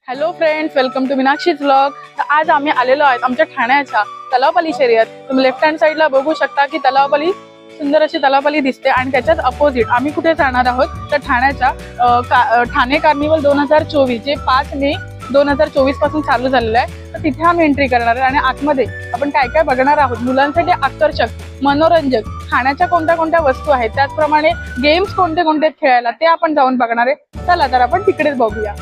Hello friends, welcome to Meenakshi's vlog. तर आज आम्ही आलेलो आहोत आमच्या ठाण्याच्या तलावपाली शर्यत। तुम्ही लेफ्ट हँड साईडला बघू शकता की तलावपाली सुंदर अशी तलावपाली दिसते आणि त्याच्याच अपोजिट आम्ही कुठे जाणार आहोत तर ठाण्याच्या ठाणे कार्निवल 2024 जे 5 मे 2024 पासून चालू झालेलं आहे। तर तिथे आम्ही एंट्री करणार आहे आणि आतमध्ये आपण काय काय बघणार आहोत। मुलांसाठी आकर्षक, मनोरंजक खाण्याच्या कोणत्या वस्तू आहेत, त्याचप्रमाणे गेम्स कोणते खेळायला ते आपण जाऊन बघणार आहे। चला तर आपण तिकडेच बघूया।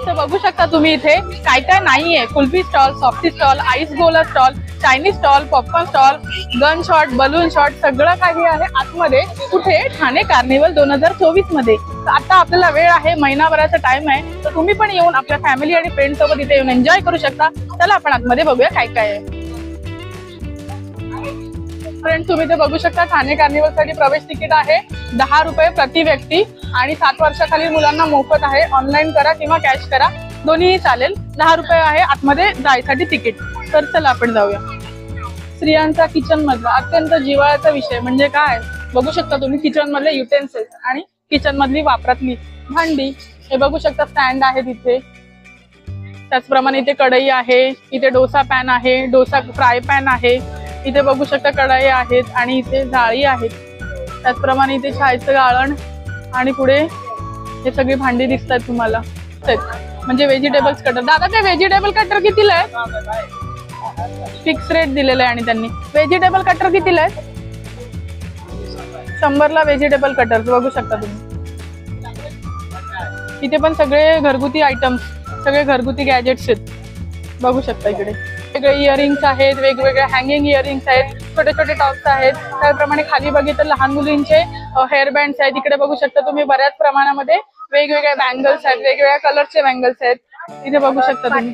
तर बघू शकता तुम्ही इथे काय काय नाहीये। Kulfi stall, softy stall, ice gola stall, Chinese stall, popcorn stall, gun shot, balloon shot सगळं काही आहे आतमध्ये कुठे ठाणे कार्निवल 2024 मध्ये। तर आता आपल्याला वेळ आहे, महिनाभराचा टाइम आहे। तर तुम्ही पण येऊन आपल्या फॅमिली आणि फ्रेंड सोबत इथे येऊन एन्जॉय करू शकता। चला आपण आतमध्ये बघूया काय काय आहे। फ्रेंड्स, तुम्ही ते बघू शकता ठाणे कार्निवल साठी प्रवेश तिकीट आहे 10 रुपये प्रति व्यक्ती आणि 7 वर्षाखालील मुलांना मोफत आहे। ऑनलाईन करा किंवा कॅश करा, दोन्हीही चालेल। 10 रुपये आहे आतमध्ये जायसाठी तिकीट। तर चला आपण जाऊया। स्त्रियांचा किचन मधला अत्यंत जिव्हाळ्याचा विषय म्हणजे काय बघू शकता तुम्ही। किचन मधले युटेन्सिल्स आणि किचन मधली वापरातली भांडी हे बघू शकता। स्टँड आहे तिथे, त्याचप्रमाणे इथे कढई आहे, इथे डोसा पॅन आहे, डोसा फ्राय पॅन आहे, इथे बघू शकता कढई आहेत आणि इथे जाळी आहेत। त्याचप्रमाणे इथे चायचं गाळण आणि पुढे हे सगळी भांडी दिसतात तुम्हाला। म्हणजे व्हेजिटेबल्स कटर। दादा ते व्हेजिटेबल कटर कितीला आहे? फिक्स रेट दिलेला आहे आणि त्यांनी व्हेजिटेबल कटर कितीला आहे? 100ला व्हेजिटेबल कटर बघू शकता तुम्ही। इथे पण सगळे घरगुती आयटम्स, सगळे घरगुती गॅजेट्स आहेत बघू शकता। इकडे वेगवेगळे इयरिंग्स आहेत, वेगवेगळे हँगिंग इयरिंग्स आहेत, छोटे छोटे टॉप्स आहेत। त्याप्रमाणे खाली बघितलं लहान मुलींचे हेअर बँड्स आहेत। इकडे बघू शकता तुम्ही बऱ्याच प्रमाणामध्ये वेगवेगळ्या बँगल्स आहेत, वेगवेगळ्या कलरचे बँगल्स आहेत। इथे बघू शकता तुम्ही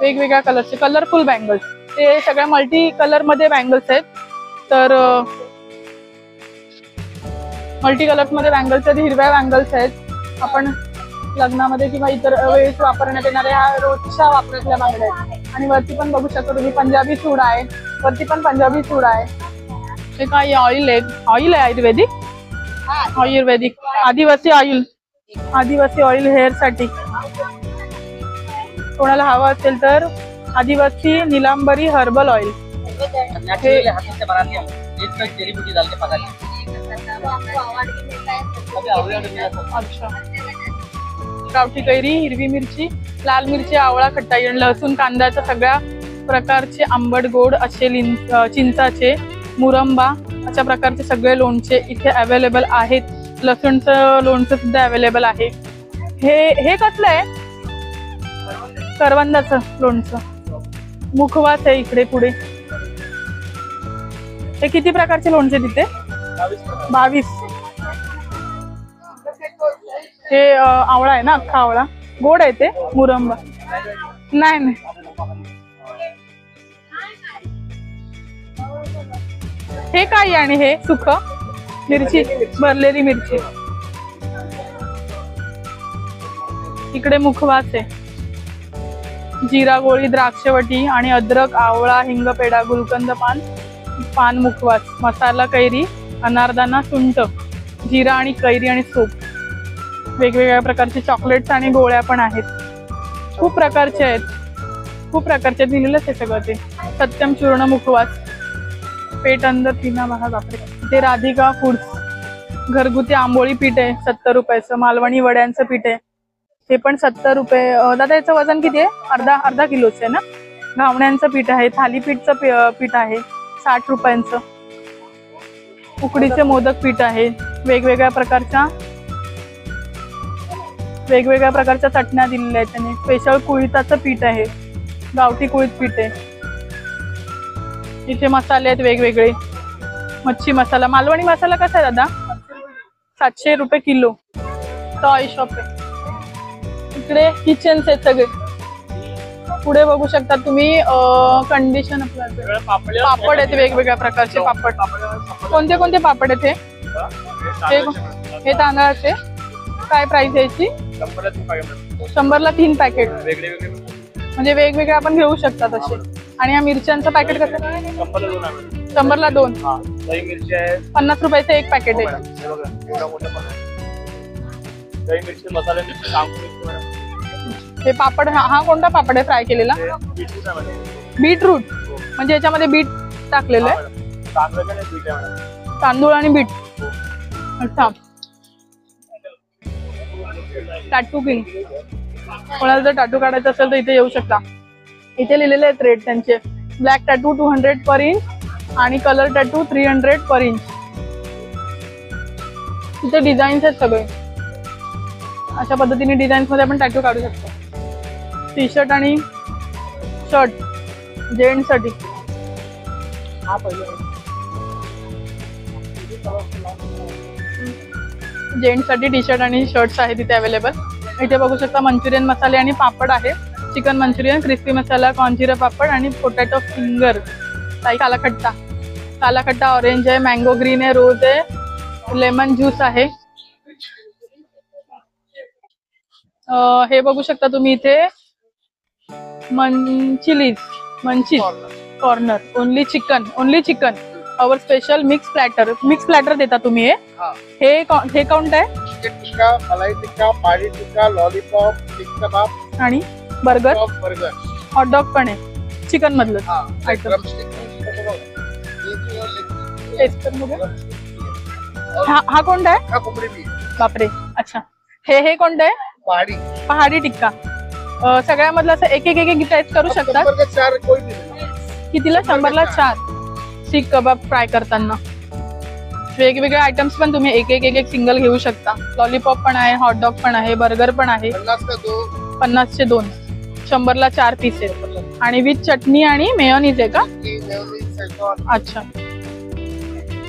वेगवेगळ्या कलरचे कलरफुल बँगल्स, ते सगळ्या मल्टी कलर मध्ये बँगल्स आहेत। तर मल्टी कलर्स मध्ये बँगल्स आहेत, हिरव्या बँगल्स आहेत। आपण लग्नामध्ये किंवा इतर वेळेस वापरण्यात येणाऱ्या रोजच्या वापरातल्या बांगड्या आहेत। आणि वरती पण बघू शकता तुम्ही पंजाबी सूड आहे, वरती पण पंजाबी सूड आहे। हे काय ऑइल आहे? ऑइल आहे आयुर्वेदिक, आयुर्वेदिक आदिवासी ऑइल, आदिवासी ऑइल हेअर साठी कोणाला हवं असेल तर आदिवासी निलांबरी हर्बल ऑइल। अच्छा, गावठी कैरी, हिरवी मिरची, लाल मिरची, आवळा, खट्टा, लसूण, कांद्याच्या सगळ्या प्रकारचे आंबट गोड असे चिंचाचे, मुरंबा अशा प्रकारचे सगळे लोणचे इथे अवेलेबल आहेत। लसूणचं लोणचं सुद्धा अवेलेबल आहे। हे कसलं आहे? करवंदाचं लोणचं। मुखवास आहे इकडे पुढे। हे किती प्रकारचे लोणचे तिथे? 22। हे आवळा आहे ना, अख्खा आवळा, गोड आहे ते। मुरंबा नाही। हे काय? आणि हे सुक मिरची, भरलेली मिरची। इकडे मुखवास आहे, जिरा गोळी, द्राक्षवटी आणि अद्रक, आवळा, हिंग, पेढा, गुलकंद पान मुखवास, मसाला कैरी, अनारदाना, सुंठ, जिरा आणि कैरी आणि सोप। वेगवेगळ्या प्रकारचे चॉकलेट्स आणि गोळ्या पण आहेत। खूप प्रकारचे आहेत, खूप प्रकारचे दिलेलंच आहे सगळं ते। सत्यम चूर्ण मुखवास, पेट अंदर पिना बहा बापरे। ते राधिका फूड्स घरगुती आंबोळी पीठ आहे 70 रुपयाचं। मालवणी वड्यांचं पीठ आहे, हे पण 70 रुपये। दादा याचं वजन किती आहे? अर्धा किलोचं आहे ना। घावण्यांचं पीठ आहे, थालीपीठचं पीठ आहे 60 रुपयांचं। उकडीचे मोदक पीठ आहे, वेगवेगळ्या प्रकारच्या चटण्या दिलेल्या आहेत त्याने। स्पेशल कुळीताचं पीठ आहे, गावठी कुळीत पीठ आहे। इथे मसाले आहेत वेगवेगळे, मच्छी मसाला, मालवणी मसाला कसा आहे दादा? 700 रुपये किलो। टॉय शॉप आहे इकडे। किचन्स आहेत सगळे। पुढे बघू शकता तुम्ही कंडिशन पापड आहेत, वेगवेगळ्या प्रकारचे पापड। कोणते पापड आहेत हे तांदळाचे? काय प्राइस याची? 100ला 3 पॅकेट, म्हणजे वेगवेगळे आपण घेऊ शकता तसे। आणि या मिरच्यांचं पॅकेट कसं? 100ला 2। 50 रुपयाचं एक पॅकेट आहे। दही मिरची मसाले मिरची सांगू मिरची मॅडम. हे पापड हा कोणता पापड आहे फ्राय केलेला? बीटरूट आहे मॅडम. बीटरूट म्हणजे याच्यामध्ये बीट टाकलेलं आहे? तांदळाचं नाही बीट आहे मॅडम. तांदूळ आणि बीट. अच्छा. टॅटू किंग, कोणाला जर टॅटू काढायचा असेल तर इथे येऊ शकता. इथे लिहिलेले आहेत रेट त्यांचे. ब्लॅक टॅटू 200 पर इंच आणि कलर टॅटू 300 पर इंच. इथे डिझाईन्स आहेत सगळे. अशा पद्धतीने डिझाईन्स मध्ये आपण टॅटू काढू शकतो. टी शर्ट आणि शर्ट जेंट्स साठी. हा पहिलं जेंट्स साठी टी शर्ट आणि शर्ट्स आहेत तिथे अवेलेबल. इथे बघू शकता मंचुरियन मसाले आणि पापड आहे. चिकन मंचुरियन, क्रिस्पी मसाला, कॉर्नजिरा पापड आणि पोटॅटो फिंगर. काला खट्टा, काला खट्टा ऑरेंज आहे, मँगो ग्रीन आहे, रोज आहे, लेमन ज्यूस आहे. हे बघू शकता तुम्ही इथे Munchilies corner, only chicken our special mix platter देता तुम्ही. हे काउंट आहे? चिकन टिक्का, मलाई टिक्का, पहाडी टिक्का, लॉलीपॉप, चिक कबाब आणि बर्गर, हॉट डॉग पण आहे चिकन मधलं आयटम. हा कोणता आहे? बापरे. अच्छा, हे कोणतं आहे? पहाडी टिक्का. सगळ्यामधलं असं एक एक टेस्ट करू शकता. कितीला? 100ला 4. सीख कबाब फ्राय करताना वेगवेगळे आयटम्स पण तुम्ही एक एक सिंगल घेऊ शकता. लॉलीपॉप पण आहे, हॉट डॉग पण आहे, बर्गर पण आहे. 50चे 2, 100ला 4 पीस आहेत. आणि विथ चटणी आणि मेयोनीज आहे का? अच्छा,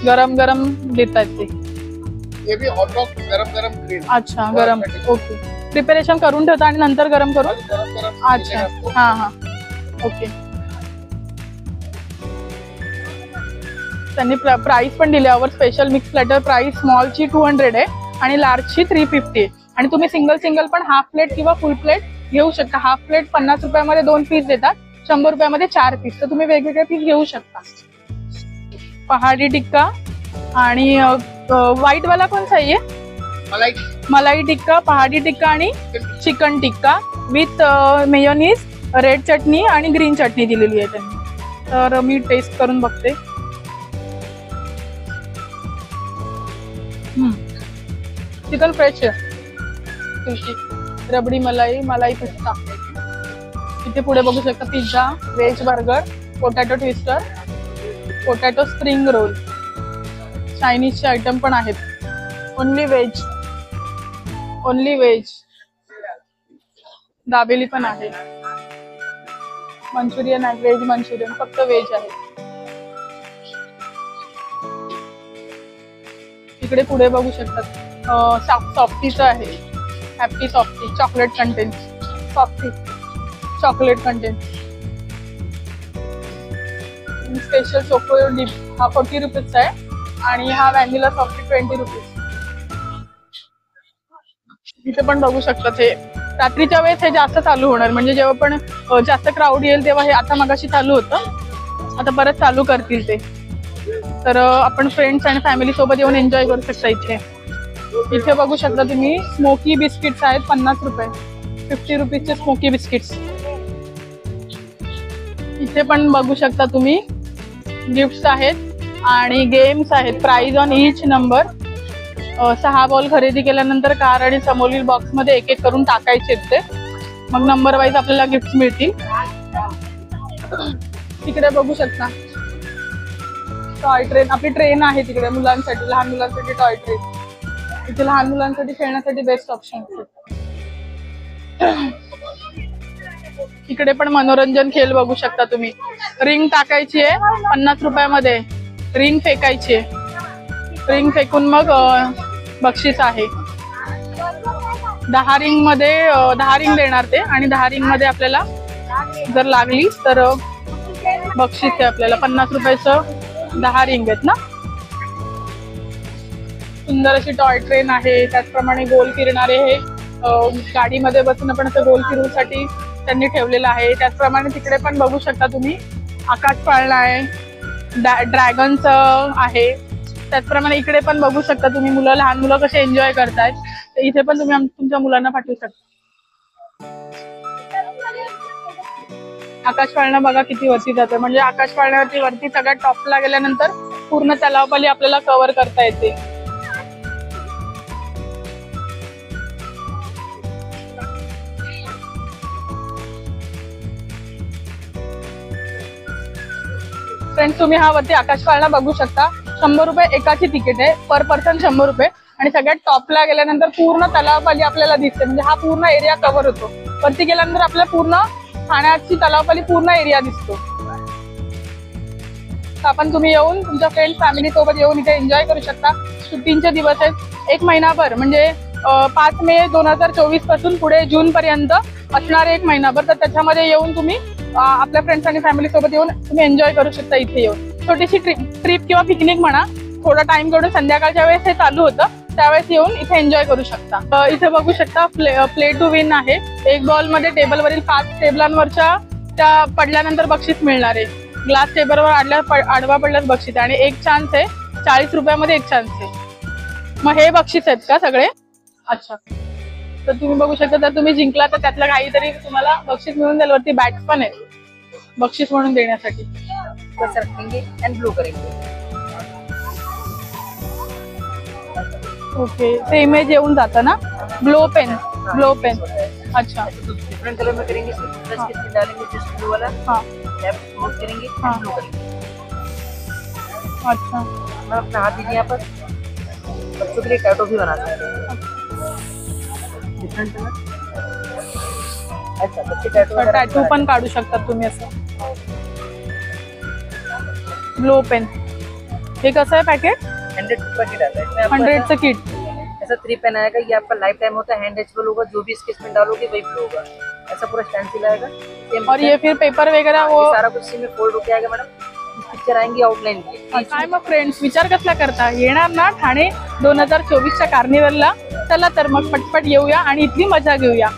गरम गरम देतात ते. ये भी हॉट डॉग गरम. अच्छा, गरम. ओके, प्रिपरेशन करून ठेवता आणि नंतर गरम करून. अच्छा, हा. ओके. त्यांनी प्राइस पण दिल्यावर स्पेशल मिक्स प्लॅटर प्राइस स्मॉलची 200 आहे आणि लार्जची 350 आहे. आणि तुम्ही सिंगल पण हाफ प्लेट किंवा फुल प्लेट घेऊ शकता. हाफ प्लेट 50 रुपयामध्ये 2 पीस देतात, 100 रुपयामध्ये 4 पीस. तर तुम्ही वेगवेगळे पीस घेऊ शकता. पहाडी टिक्का आणि व्हाईट वाला कोणता आहे? मलाई टिक्का, पहाडी टिक्का आणि chicken tikka with mayonnaise, red chutney आणि ग्रीन चटणी दिलेली आहे त्यांनी. तर मी टेस्ट करून बघते. चिकन फ्रेश आहे, रबडी मलाई पिस्ता. इथे पुढे बघू शकता pizza, veg burger, potato twister, potato spring roll, चायनीजचे आयटम पण आहेत. Only veg. दाबेली पण आहे. मंचुरियन आहे, व्हेज मंचुरियन, फक्त व्हेज आहे. इकडे पुढे बघू शकतात सॉफ्टीचं आहे. Happy softy, chocolate content. Special choco dip हा 40 रुपीजचा आहे आणि हा व्हॅनिला सॉफ्टी 20 रुपीज. इथे पण बघू शकतात. हे रात्रीच्या वेळेस हे जास्त चालू होणार, म्हणजे जेव्हा पण जास्त क्राऊड येईल तेव्हा हे. आता मगाशी चालू होतं, आता परत चालू करतील ते. तर आपण फ्रेंड्स आणि फॅमिली सोबत येऊन एन्जॉय करू शकता इथे. इथे बघू शकता तुम्ही स्मोकी बिस्किट्स आहेत 50 रुपये, 50 रुपीजचे स्मोकी बिस्किट्स. इथे पण बघू शकता तुम्ही गिफ्ट्स आहेत आणि गेम्स आहेत. Prize on each number. 6 ball खरेदी केल्यानंतर कार आणि समोरील बॉक्स मध्ये एक करून टाकायचे ते. मग नंबर वाईज आपल्याला गिफ्ट मिळतील. तिकडे बघू शकता टॉय ट्रेन. आपली ट्रेन आहे तिकडे मुलांसाठी, लहान मुलांसाठी टॉय ट्रेन. इथे लहान मुलांसाठी खेळण्यासाठी बेस्ट ऑप्शन. इकडे पण मनोरंजन खेळ बघू शकता तुम्ही. रिंग टाकायची आहे 50 रुपयामध्ये. रिंग फेकायची आहे. रिंग फेकून मग बक्षीस आहे. 10 रिंग मध्ये 10 रिंग देणार ते आणि 10 रिंग मध्ये आपल्याला जर लागली तर बक्षीस आहे आपल्याला. 50 रुपयाचं 10 रिंग आहेत ना. सुंदर अशी टॉय ट्रेन आहे. त्याचप्रमाणे गोल फिरणारे हे गाडीमध्ये बसून आपण असं गोल फिरवण्यासाठी त्यांनी ठेवलेलं आहे. त्याचप्रमाणे तिकडे पण बघू शकता तुम्ही आकाश पाळणा आहे, ड्रॅगनचं आहे. त्याचप्रमाणे इकडे पण बघू शकता तुम्ही लहान मुलं कसे एन्जॉय करतायत. तर इथे पण तुम्ही तुमच्या मुलांना पाठवू शकता. आकाश पाळणा बघा किती वरती जाते, म्हणजे आकाश पाळण्यावरती वरती सगळ्यात टॉपला गेल्यानंतर पूर्ण तलावपाली आपल्याला कव्हर करता येते. फ्रेंड्स तुम्ही हा वरती आकाश पाळणा बघू शकता. 100 रुपये एकाची तिकीट आहे, पर पर्सन 100 रुपये. आणि सगळ्यात टॉपला गेल्यानंतर पूर्ण तलावपाली आपल्याला दिसते, म्हणजे हा पूर्ण एरिया कव्हर होतो. वरती गेल्यानंतर आपल्याला पूर्ण ठाण्याची तलावपाली पूर्ण एरिया दिसतो. आपण तुम्ही येऊन तुमच्या फ्रेंड फॅमिली सोबत येऊन इथे एन्जॉय करू शकता. सुट्टींचे दिवस आहेत, एक महिनाभर म्हणजे 5 मे 2024 पासून पुढे जून पर्यंत असणार एक महिनाभर. तर त्याच्यामध्ये येऊन तुम्ही आपल्या फ्रेंड्स आणि फॅमिली सोबत येऊन तुम्ही एन्जॉय करू शकता. इथे येऊन छोटीशी ट्रिप किंवा पिकनिक म्हणा, थोडा टाइम काढून संध्याकाळच्या वेळेस हे चालू होतं, त्यावेळेस येऊन इथे एन्जॉय करू शकता. इथे बघू शकता प्ले टू विन आहे. एक बॉल मध्ये टेबलवरील 5 टेबलांवरच्या त्या पडल्यानंतर बक्षीस मिळणार आहे. ग्लास टेबलवर आडवा पडल्यास बक्षीस आहे आणि एक चान्स आहे. 40 रुपयामध्ये एक चान्स आहे. मग हे बक्षीस आहेत का सगळे? अच्छा, तर तुम्ही बघू शकता. जर तुम्ही जिंकला तर त्यातलं काहीतरी तुम्हाला बक्षीस मिळून जाईल. वरती बॅट्स पण आहेत बक्षीस म्हणून देण्यासाठी. ब्लू करेंगे. ओके, ते इमेज येऊन जातं ना. Blow pen. अच्छा, डिफरेंट कलर में करेंगे. प्लस किसमें डालेंगे जस्ट ब्लू वाला. हाँ लेफ्ट क्लोज करेंगे. हाँ. ब्लू करेंगे. अच्छा, मैं अपना हाथ दीजिए यहाँ पर. बच्चों के लिए टैटू भी बना सकते हैं. Different colour. अच्छा, बच्चे टॅटू पण काढू शकतात तुम्ही असं. ब्लो पेन हे कसं आहे पॅकेट? 100 रुपये की डालता है. इसमें आपको 100चं किट. ऐसा 3 पेन आएगा. ये आपका लाइफ टाइम होता है. हैंड एचबल होगा. जो भी इसके इसमें डालोगे वही ब्लू होगा. ऐसा पूरा स्टैंसिल आएगा. और ये फिर पेपर वगैरह वो सारा कुछ इसी में फोल्ड होके आएगा मैडम. पिक्चर आएंगी आउटलाइन की. काय मग फ्रेंड्स विचार कसला करता? येणार ना ठाणे 2024च्या कार्निवलला? चला तर मग पटपट येऊया आणि इथली मजा घेऊया.